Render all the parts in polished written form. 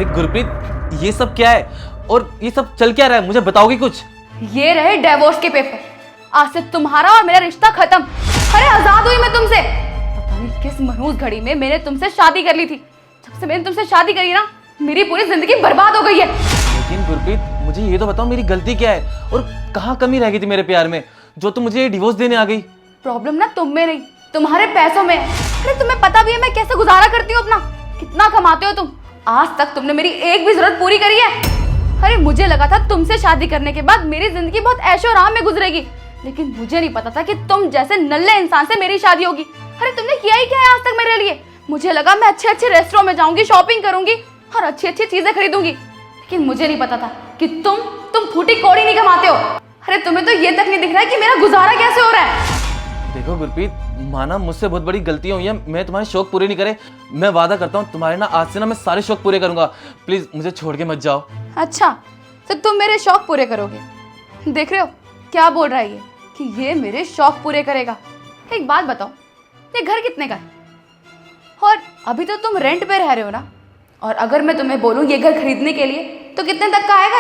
अरे गुरप्रीत, ये सब क्या है और ये सब चल क्या रहा है, मुझे बताओगी कुछ? ये रहे डिवोर्स के पेपर। आज से तुम्हारा और मेरा रिश्ता खत्म। अरे आजाद हुई मैं तुमसे। पता नहीं किस मनहूस घड़ी में मैंने तुमसे शादी कर ली थी। जब से मैंने तुमसे शादी करी ना, मेरी पूरी जिंदगी बर्बाद हो गई है। लेकिन गुरप्रीत, मुझे ये तो बताओ मेरी गलती क्या है और कहाँ कमी रह गई थी मेरे प्यार में जो तुम मुझे डिवोर्स देने आ गई? प्रॉब्लम ना तुम में नहीं, तुम्हारे पैसों में है। अरे तुम्हें पता भी है मैं कैसे गुजारा करती हूँ अपना, कितना कमाते हो तुम। आज तक तुमने मेरी एक भी जरूरत पूरी करी है? अरे मुझे लगा था तुमसे शादी करने के बाद मेरी जिंदगी बहुत ऐशो आराम में गुजरेगी, लेकिन मुझे नहीं पता था कि तुम जैसे नल्ले इंसान से मेरी शादी होगी। अरे तुमने किया ही क्या है आज तक मेरे लिए? मुझे लगा मैं अच्छे अच्छे रेस्टोरेंट में जाऊंगी, शॉपिंग करूंगी और अच्छी अच्छी चीजें खरीदूंगी, लेकिन मुझे नहीं पता था कि तुम फूटी कौड़ी नहीं कमाते हो। अरे तुम्हें तो ये तक नहीं दिख रहा है कि मेरा गुजारा कैसे हो रहा है। देखो गुरप्रीत, माना मुझसे बहुत बड़ी गलती हुई है, मैं तुम्हारे शौक पूरे नहीं करे। मैं वादा करता हूँ तुम्हारे ना आज से ना मैं सारे शौक पूरे करूंगा। प्लीज मुझे छोड़ के मत जाओ। अच्छा, तो तुम मेरे शौक पूरे करोगे? देख रहे हो क्या बोल रहा है ये कि ये मेरे शौक पूरे करेगा। एक बात बताओ, ये घर कितने का है? और अभी तो तुम रेंट पे रह रहे हो ना? और अगर मैं तुम्हें बोलूं ये घर खरीदने के लिए तो कितने तक का आएगा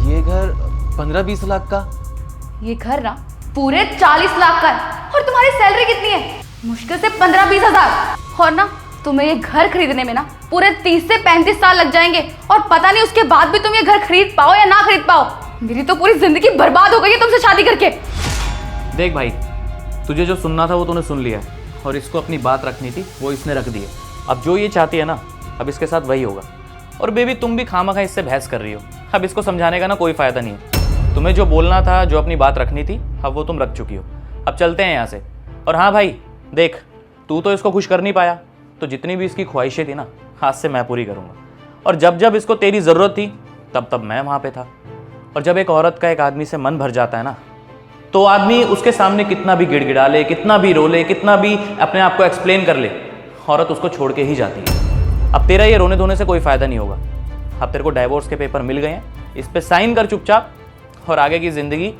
ये घर 15-20 लाख का। ये घर ना पूरे 40 लाख का है। और तुम्हारी सैलरी कितनी है? मुश्किल से 15-20 हजार। और ना तुम्हें ये घर खरीदने में ना पूरे 30 से 35 साल लग जाएंगे, और पता नहीं उसके बाद भी तुम ये घर खरीद पाओ या ना खरीद पाओ। मेरी तो पूरी जिंदगी बर्बाद हो गई है तुमसे शादी करके। देख भाई, तुझे जो सुनना था वो तूने सुन लिया है, और इसको अपनी बात रखनी थी वो इसने रख दी है। अब जो ये चाहती है ना, अब इसके साथ वही होगा। और बेबी तुम भी खामखा इससे बहस कर रही हो। अब इसको समझाने का ना कोई फ़ायदा नहीं है। तुम्हें जो बोलना था, जो अपनी बात रखनी थी, अब वो तुम रख चुकी हो। अब चलते हैं यहाँ से। और हाँ भाई देख, तू तो इसको खुश कर नहीं पाया, तो जितनी भी इसकी ख्वाहिशें थी ना, आज से मैं पूरी करूँगा। और जब जब इसको तेरी ज़रूरत थी तब तब मैं वहाँ पे था। और जब एक औरत का एक आदमी से मन भर जाता है ना, तो आदमी उसके सामने कितना भी गिड़गिड़ा ले, कितना भी रो ले, कितना भी अपने आप को एक्सप्लेन कर ले, औरत उसको छोड़ के ही जाती है। अब तेरा ये रोने धोने से कोई फ़ायदा नहीं होगा। अब तेरे को डाइवोर्स के पेपर मिल गए हैं, इस पर साइन कर चुपचाप, और आगे की ज़िंदगी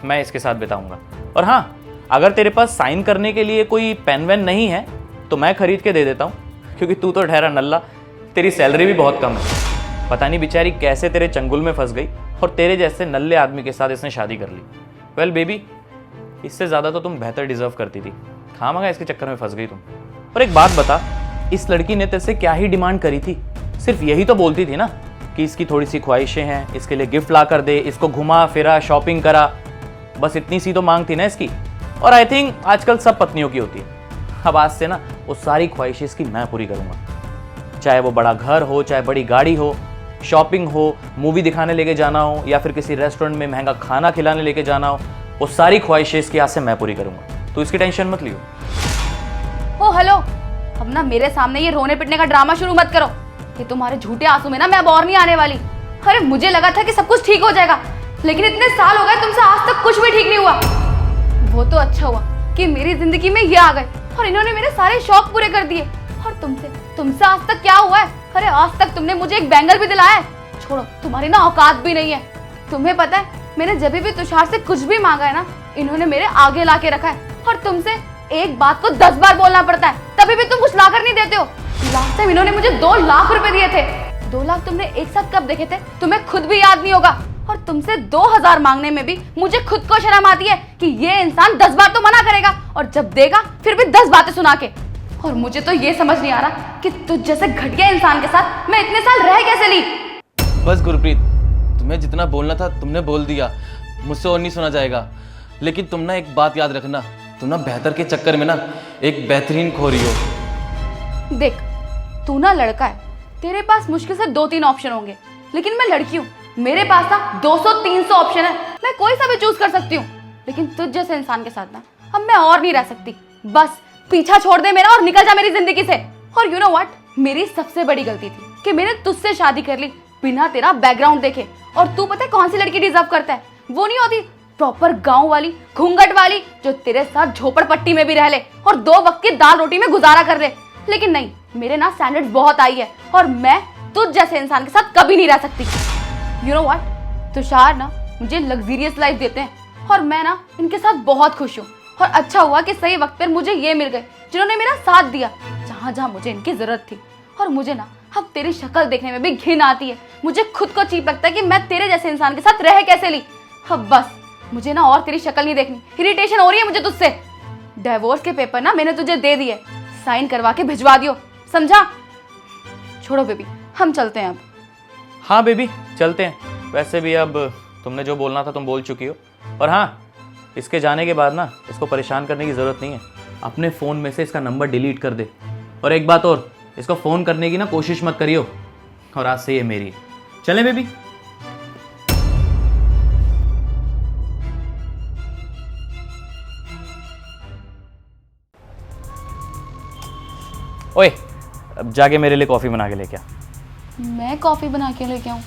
मैं इसके साथ बिताऊंगा। और हाँ, अगर तेरे पास साइन करने के लिए कोई पेन वेन नहीं है तो मैं खरीद के दे देता हूँ, क्योंकि तू तो ठहरा नल्ला, तेरी सैलरी भी बहुत कम है। पता नहीं बेचारी कैसे तेरे चंगुल में फंस गई और तेरे जैसे नल्ले आदमी के साथ इसने शादी कर ली। वेल बेबी, इससे ज़्यादा तो तुम बेहतर डिजर्व करती थी। खामखा इसके चक्कर में फंस गई तुम। और एक बात बता, इस लड़की ने तेरे से क्या ही डिमांड करी थी? सिर्फ यही तो बोलती थी ना कि इसकी थोड़ी सी ख्वाहिशें हैं, इसके लिए गिफ्ट ला कर दे, इसको घुमा फिरा, शॉपिंग करा। बस इतनी सी तो मांग थी ना इसकी। और आई थिंक आजकल सब पत्नियों की होती है। अब आज से ना वो सारी ख्वाहिशें इसकी मैं पूरी करूँगा। चाहे वो बड़ा घर हो, चाहे बड़ी गाड़ी हो, शॉपिंग हो, मूवी दिखाने लेके जाना हो, या फिर किसी रेस्टोरेंट में महंगा खाना खिलाने लेके जाना हो, वो सारी ख्वाहिशें इसकी आज से मैं पूरी करूँगा। तो इसकी टेंशन मत लियो। ओ हेलो, अब ना मेरे सामने ये रोने पिटने का ड्रामा शुरू मत करो। ये तुम्हारे झूठे आंसू में ना मैं अब और नहीं आने वाली। अरे मुझे लगा था कि सब कुछ ठीक हो जाएगा, लेकिन इतने साल हो गए तुमसे आज तक कुछ भी ठीक नहीं हुआ। वो तो अच्छा हुआ कि मेरी जिंदगी में ये आ गए और इन्होंने मेरे सारे शौक पूरे कर दिए। और तुमसे आज तक क्या हुआ है? अरे आज तक तुमने मुझे एक बैंगल भी दिलाया है? छोड़ो, तुम्हारी ना औकात भी नहीं है। तुम्हें पता है मैंने जब भी तुषार से कुछ भी मांगा है ना, इन्होंने मेरे आगे ला के रखा है। और तुमसे एक बात को 10 बार बोलना पड़ता है, तभी भी तुम कुछ ला कर नहीं देते हो। लास्ट टाइम इन्होंने मुझे 2 लाख रुपए दिए थे। 2 लाख तुमने एक साथ कब देखे थे? तुम्हें खुद भी याद नहीं होगा। और तुमसे 2000 मांगने में भी मुझे खुद को शर्म आती है कि ये इंसान 10 बार तो मना करेगा, और जब देगा फिर भी 10 बातें सुना के। और मुझे तो ये समझ नहीं आ रहा कि तुझ जैसे घटिया इंसान के साथ मैं इतने साल रह कैसे ली। बस गुरप्रीत, तुम्हें जितना बोलना था तुमने बोल दिया, मुझसे और नहीं सुना जाएगा। लेकिन तुम ना एक बात याद रखना, तुम ना बेहतर के चक्कर में ना एक बेहतरीन खो रही हो। देख, तू ना लड़का है, तेरे पास मुश्किल से 2-3 ऑप्शन होंगे, लेकिन मैं लड़की हूँ, मेरे पास ना 200-300 ऑप्शन है। मैं कोई सा भी चूज कर सकती हूँ, लेकिन तुझ जैसे इंसान के साथ ना अब मैं और नहीं रह सकती। बस पीछा छोड़ दे मेरा और निकल जा मेरी जिंदगी से। और यू नो व्हाट, मेरी सबसे बड़ी गलती थी कि मैंने तुझसे शादी कर ली बिना तेरा बैकग्राउंड देखे। और तू पता है कौन सी लड़की डिजर्व करता है? वो नहीं होती प्रॉपर गांव वाली, घूंघट वाली, जो तेरे साथ झोपड़पट्टी में भी रह ले और 2 वक्त की दाल रोटी में गुजारा कर ले। लेकिन नहीं, मेरे ना स्टैंडर्ड्स बहुत हाई है, और मैं तुझ जैसे इंसान के साथ कभी नहीं रह सकती। यू नो व्हाट, तुषार ना मुझे लग्जरियस लाइफ देते हैं, और मैं ना इनके साथ बहुत खुश हूँ। और अच्छा हुआ कि सही वक्त पर मुझे ये मिल गए जिन्होंने मेरा साथ दिया जहाँ जहाँ मुझे इनकी जरूरत थी। और मुझे ना अब तेरी शक्ल देखने में भी घिन आती है। मुझे खुद को चीप लगता है कि मैं तेरे जैसे इंसान के साथ रह कैसे ली। अब बस मुझे ना और तेरी शक्ल नहीं देखनी, इरिटेशन हो रही है मुझे तुझसे। डिवोर्स के पेपर ना मैंने तुझे दे दिए, साइन करवा के भिजवा दियो, समझा? छोड़ो बेबी, हम चलते हैं अब। हाँ बेबी चलते हैं। वैसे भी अब तुमने जो बोलना था तुम बोल चुकी हो। और हाँ, इसके जाने के बाद ना इसको परेशान करने की ज़रूरत नहीं है। अपने फ़ोन में से इसका नंबर डिलीट कर दे। और एक बात और, इसको फ़ोन करने की ना कोशिश मत करियो। और आज से ये मेरी है। चलें बेबी? ओए, अब जाके मेरे लिए कॉफ़ी बना के लेके आ। मैं कॉफ़ी बना के लेके आऊँ?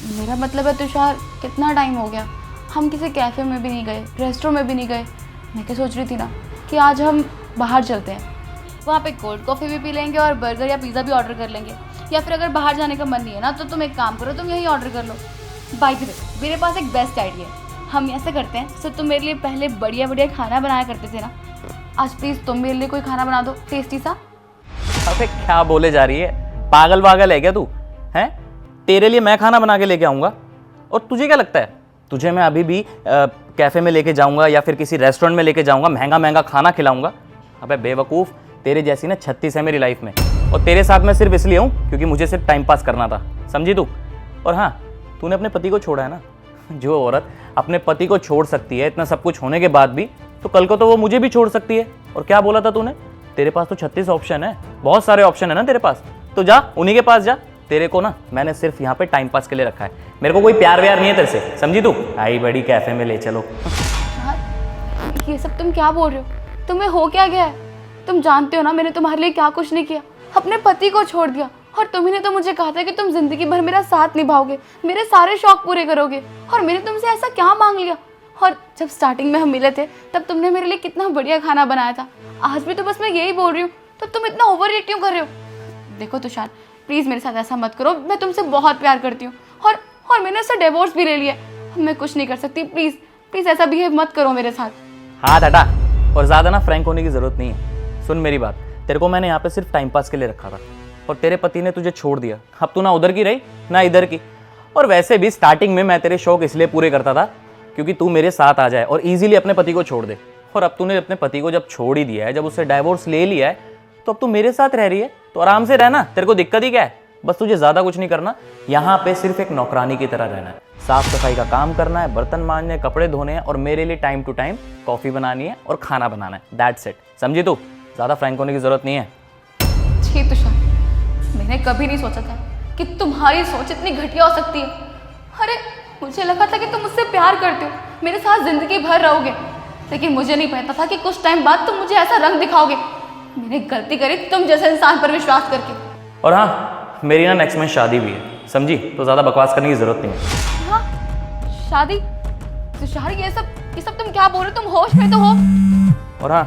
मेरा मतलब है तुषार, कितना टाइम हो गया, हम किसी कैफ़े में भी नहीं गए, रेस्टोरेंट में भी नहीं गए। मैं क्या सोच रही थी ना कि आज हम बाहर चलते हैं, वहाँ पे कोल्ड कॉफ़ी भी पी लेंगे और बर्गर या पिज़्ज़ा भी ऑर्डर कर लेंगे। या फिर अगर बाहर जाने का मन नहीं है ना तो तुम एक काम करो, तुम यहीं ऑर्डर कर लो। बाय द वे, मेरे पास एक बेस्ट आइडिया है। हम ऐसे करते हैं, सो तुम मेरे लिए पहले बढ़िया बढ़िया खाना बनाया करते थे ना, आज प्लीज़ तुम मेरे लिए कोई खाना बना दो टेस्टी सा। अबे क्या बोले जा रही है, पागल वागल है क्या तू? हैं? तेरे लिए मैं खाना बना के लेके आऊँगा? और तुझे क्या लगता है तुझे मैं अभी भी कैफ़े में लेके जाऊँगा या फिर किसी रेस्टोरेंट में लेके जाऊँगा, महंगा महंगा खाना खिलाऊँगा? अबे बेवकूफ़, तेरे जैसी ना 36 है मेरी लाइफ में, और तेरे साथ मैं सिर्फ इसलिए हूँ क्योंकि मुझे सिर्फ टाइम पास करना था, समझी तू? और हाँ, तूने अपने पति को छोड़ा है ना, जो औरत अपने पति को छोड़ सकती है इतना सब कुछ होने के बाद भी, तो कल को तो वो मुझे भी छोड़ सकती है। और क्या बोला था तूने? तेरे पास तो 36 ऑप्शन है, बहुत सारे ऑप्शन है ना तेरे पास, तो जा उन्हीं के पास जा। तेरे को ना मैंने सिर्फ यहाँ पे टाइम पास के लिए रखा है, मेरे को कोई प्यार व्यार नहीं है तेरे से, समझी तू? आई बड़ी कैफे में ले चलो। यार ये सब तुम क्या बोल रहे हो? तुम्हें हो क्या गया है? तुम जानते हो ना मैंने तुम्हारे लिए क्या कुछ नहीं किया, अपने पति को छोड़ दिया। और तुम्ही ने तो मुझे कहा था कि तुम जिंदगी भर मेरा साथ निभाओगे, मेरे सारे शौक पूरे करोगे, और मैंने तुमसे ऐसा क्या मांग लिया? और जब स्टार्टिंग में हम मिले थे तब तुमने मेरे लिए कितना बढ़िया खाना बनाया था, आज भी तो बस मैं यही बोल रही हूँ, तो तुम इतना ओवर रिएक्ट क्यों कर रहे हो? देखो तुषार, प्लीज़ मेरे साथ ऐसा मत करो, मैं तुमसे बहुत प्यार करती हूँ, और मैंने उससे डिवोर्स भी ले लिया, मैं कुछ नहीं कर सकती। प्लीज़ प्लीज़ ऐसा बिहेव मत करो मेरे साथ। हाथ हटा, और ज़्यादा ना फ्रैंक होने की ज़रूरत नहीं है। सुन मेरी बात, तेरे को मैंने यहाँ पे सिर्फ टाइम पास के लिए रखा था, और तेरे पति ने तुझे छोड़ दिया। अब तू ना उधर की रही ना इधर की। और वैसे भी स्टार्टिंग में मैं तेरे शौक इसलिए पूरे करता था क्योंकि तू मेरे साथ आ जाए और ईजिली अपने पति को छोड़ दे। और अब तूने अपने पति को जब छोड़ ही दिया है, जब उससे डाइवोर्स ले लिया है, तो अब तू मेरे साथ रह रही है, तो आराम से रहना, तेरे को दिक्कत ही क्या है? बस तुझे ज़्यादा कुछ नहीं करना, यहाँ पे सिर्फ एक नौकरानी की तरह रहना है, साफ सफाई का काम करना है, बर्तन मांजने, कपड़े धोने हैं, और मेरे लिए टाइम टू टाइम कॉफ़ी बनानी है और खाना बनाना है। दैट्स इट, समझी तू? ज़्यादा फ्रैंक होने की ज़रूरत नहीं है। छी तुषार, मैंने कभी नहीं सोचा था कि तुम्हारी सोच इतनी घटिया हो सकती है। अरे मुझे लगा था कि तुम मुझसे प्यार करते हो, मेरे साथ जिंदगी भर रहोगे, लेकिन मुझे नहीं पता था कि कुछ टाइम बाद तुम मुझे ऐसा रंग दिखाओगे। मैंने गलती करी तुम जैसे इंसान पर विश्वास करके। और हाँ, मेरी ना नेक्स्ट मंथ शादी भी है, समझी? तो ज़्यादा बकवास करने की ज़रूरत नहीं है। हाँ, शादी? तुषार ये सब तुम क्या बोल रहे हो? तुम होश में तो हो? और हाँ,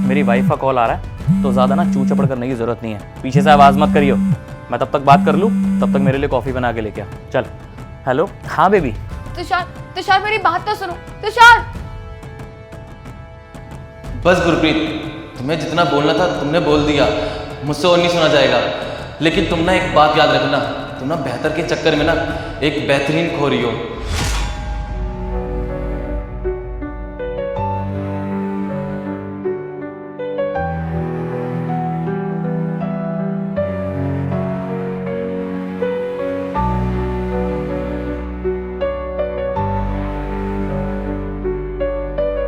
मेरी वाइफ का कॉल आ रहा है, तो ज़्यादा ना चू चपड़ करने की ज़रूरत नहीं है, पीछे से आवाज़ मत करियो। मैं तब तक बात कर लूँ, तब तक मेरे लिए कॉफ़ी बना के लेके आ। चल। हेलो, हाँ बेबी। तुषार मेरी बात तो सुनो। तुषार! बस गुरप्रीत, तुम्हें जितना बोलना था तुमने बोल दिया, मुझसे और नहीं सुना जाएगा। लेकिन तुम ना एक बात याद रखना, तुम ना बेहतर के चक्कर में ना एक बेहतरीन खो रही हो।